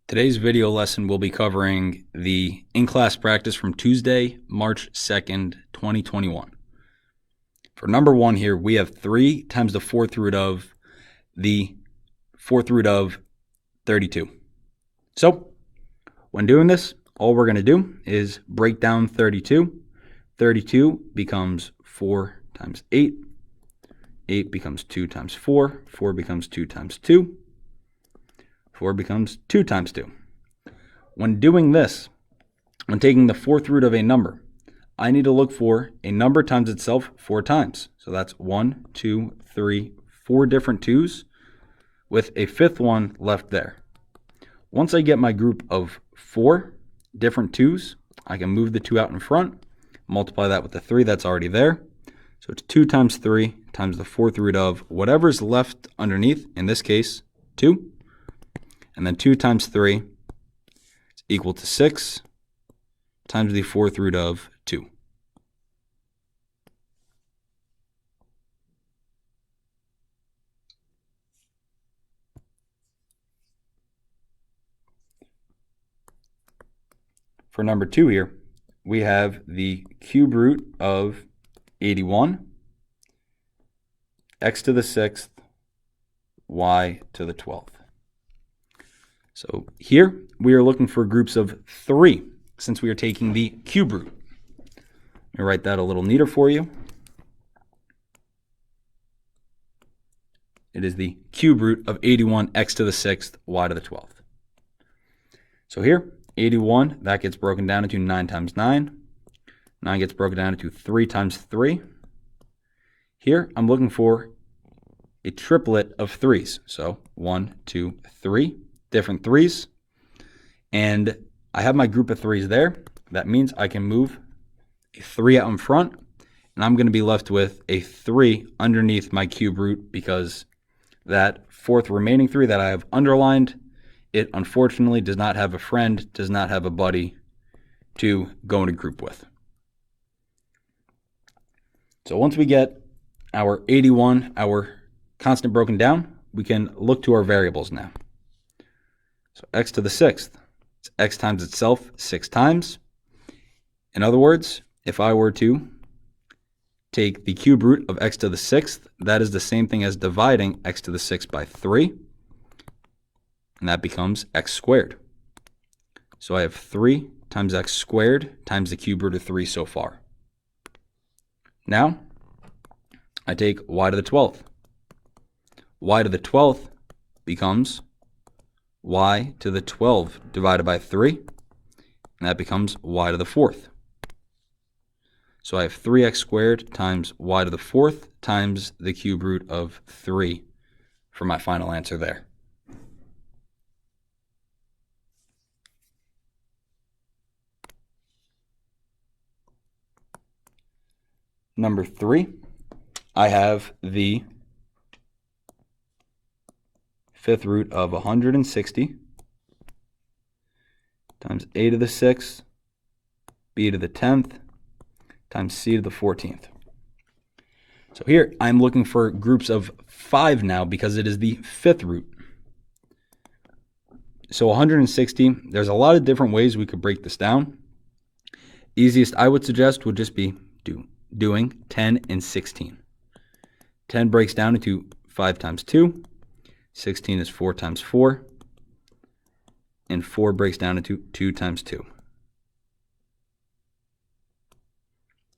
Today's video lesson will be covering the in-class practice from Tuesday, March 2nd, 2021. For number one here, we have 3 times the fourth root of 32. So when doing this, all we're going to do is break down 32. 32 becomes 4 times 8. 8 becomes 2 times 4. 4 becomes 2 times 2. 4 becomes 2 times 2. When doing this, when taking the fourth root of a number, I need to look for a number times itself 4 times. So that's 1, 2, 3, 4 different 2's with a fifth one left there. Once I get my group of 4 different 2's, I can move the 2 out in front, multiply that with the 3 that's already there. So it's 2 times 3 times the fourth root of whatever's left underneath, in this case, 2. And then 2 times 3 is equal to 6 times the fourth root of 2. For number 2 here, we have the cube root of 81, x to the 6th, y to the 12th. So here we are looking for groups of 3 since we are taking the cube root. Let me write that a little neater for you. It is the cube root of 81, x to the 6th, y to the 12th. So here, 81, that gets broken down into 9 times 9. 9 gets broken down into 3 times 3. Here, I'm looking for a triplet of 3's. So 1, 2, 3. Different 3's, and I have my group of 3's there. That means I can move a 3 out in front, and I'm going to be left with a 3 underneath my cube root because that fourth remaining 3 that I have underlined, it unfortunately does not have a friend, does not have a buddy to go in a group with. So once we get our 81, our constant broken down, we can look to our variables now. So x to the 6th, it's x times itself 6 times. In other words, if I were to take the cube root of x to the 6th, that is the same thing as dividing x to the 6th by 3, and that becomes x squared. So I have 3 times x squared times the cube root of 3 so far. Now, I take y to the 12th. Y to the 12th becomes y to the 12 divided by 3, and that becomes y to the 4th. So I have 3x squared times y to the 4th times the cube root of 3 for my final answer there. Number 3, I have the fifth root of 160 times a to the 6th, b to the 10th, times c to the 14th. So here I'm looking for groups of 5 now because it is the fifth root. So 160, there's a lot of different ways we could break this down. Easiest I would suggest would just be doing 10 and 16. 10 breaks down into 5 times 2. 16 is 4 times 4, and 4 breaks down into 2 times 2.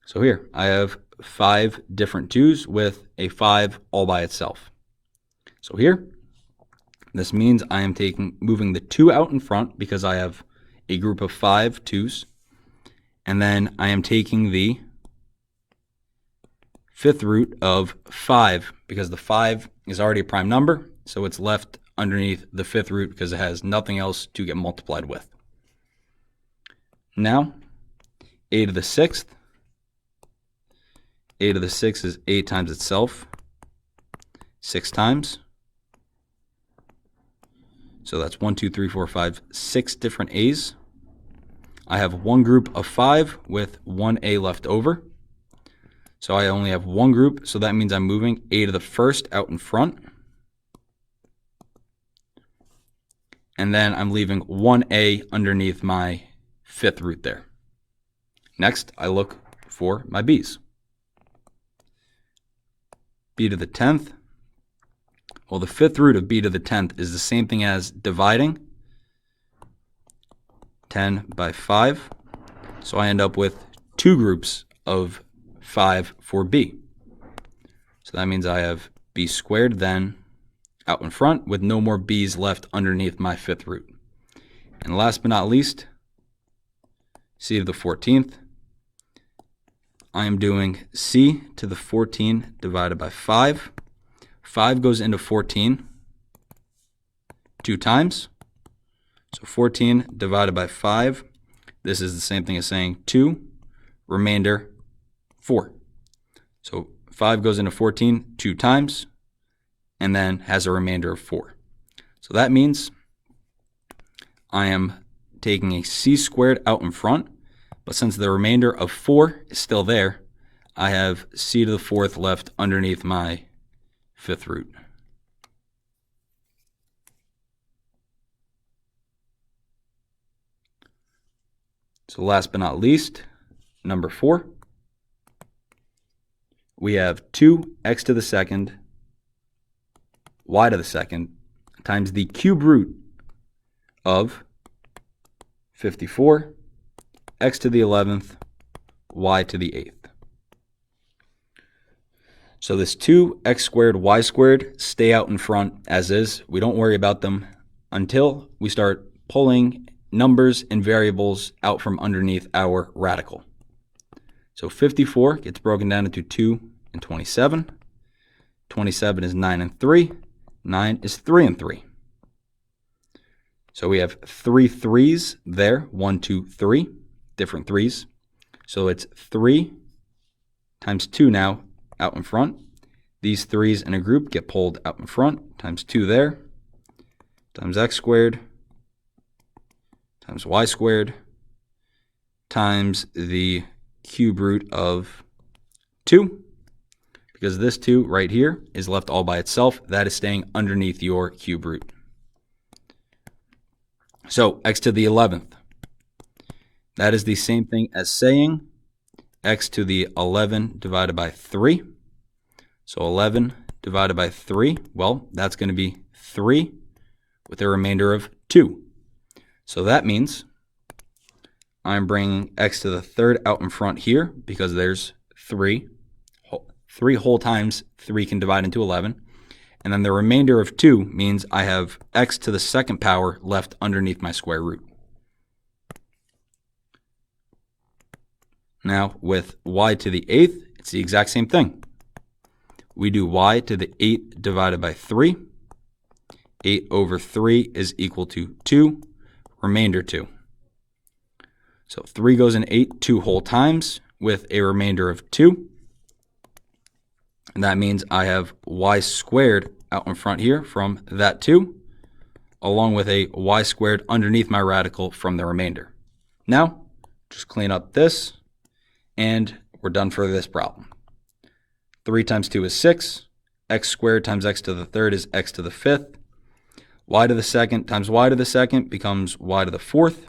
So here, I have 5 different 2's with a 5 all by itself. So here, this means I am moving the 2 out in front because I have a group of 5 2's, and then I am taking the fifth root of 5 because the 5 is already a prime number. So it's left underneath the fifth root because it has nothing else to get multiplied with. Now, a to the 6th. A to the 6th is 8 times itself, 6 times. So that's 1, 2, 3, 4, 5, 6 different a's. I have one group of 5 with one a left over. So I only have one group, so that means I'm moving a to the 1st out in front. and then I'm leaving 1a underneath my fifth root there. Next, I look for my b's. b to the 10th. Well, the fifth root of b to the 10th is the same thing as dividing 10 by 5. So I end up with two groups of 5 for b. So that means I have b squared then out in front with no more b's left underneath my fifth root. And last but not least, c to the 14th. I am doing c to the 14 divided by 5. 5 goes into 14 two times. So 14 divided by 5. This is the same thing as saying 2, remainder 4. So 5 goes into 14 two times, and then has a remainder of 4. So that means I am taking a c squared out in front, but since the remainder of 4 is still there, I have c to the 4th left underneath my fifth root. So last but not least, number 4, we have 2x to the second y to the second times the cube root of 54, x to the 11th, y to the 8th. So this 2x squared, y squared stay out in front as is. We don't worry about them until we start pulling numbers and variables out from underneath our radical. So 54 gets broken down into 2 and 27. 27 is 9 and 3. 9 is 3 and 3. So we have 3 3s there. 1, 2, 3. Different 3s. So it's 3 times 2 now out in front. These 3s in a group get pulled out in front. Times 2 there. Times x squared. Times y squared. Times the cube root of 2. Because this 2 right here is left all by itself. That is staying underneath your cube root. So x to the 11th. That is the same thing as saying x to the 11 divided by 3. So 11 divided by 3, well, that's going to be 3 with a remainder of 2. So that means I'm bringing x to the 3rd out in front here because there's 3. 3 whole times 3 can divide into 11. And then the remainder of 2 means I have x to the 2nd power left underneath my square root. Now with y to the 8th, it's the exact same thing. We do y to the 8 divided by 3. 8 over 3 is equal to 2, remainder 2. So 3 goes in 8 2 whole times with a remainder of 2. And that means I have y squared out in front here from that 2, along with a y squared underneath my radical from the remainder. Now, just clean up this, and we're done for this problem. 3 times 2 is 6. X squared times x to the 3rd is x to the 5th. Y to the 2nd times y to the 2nd becomes y to the 4th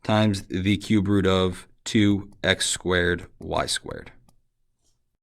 times the cube root of 2x squared y squared.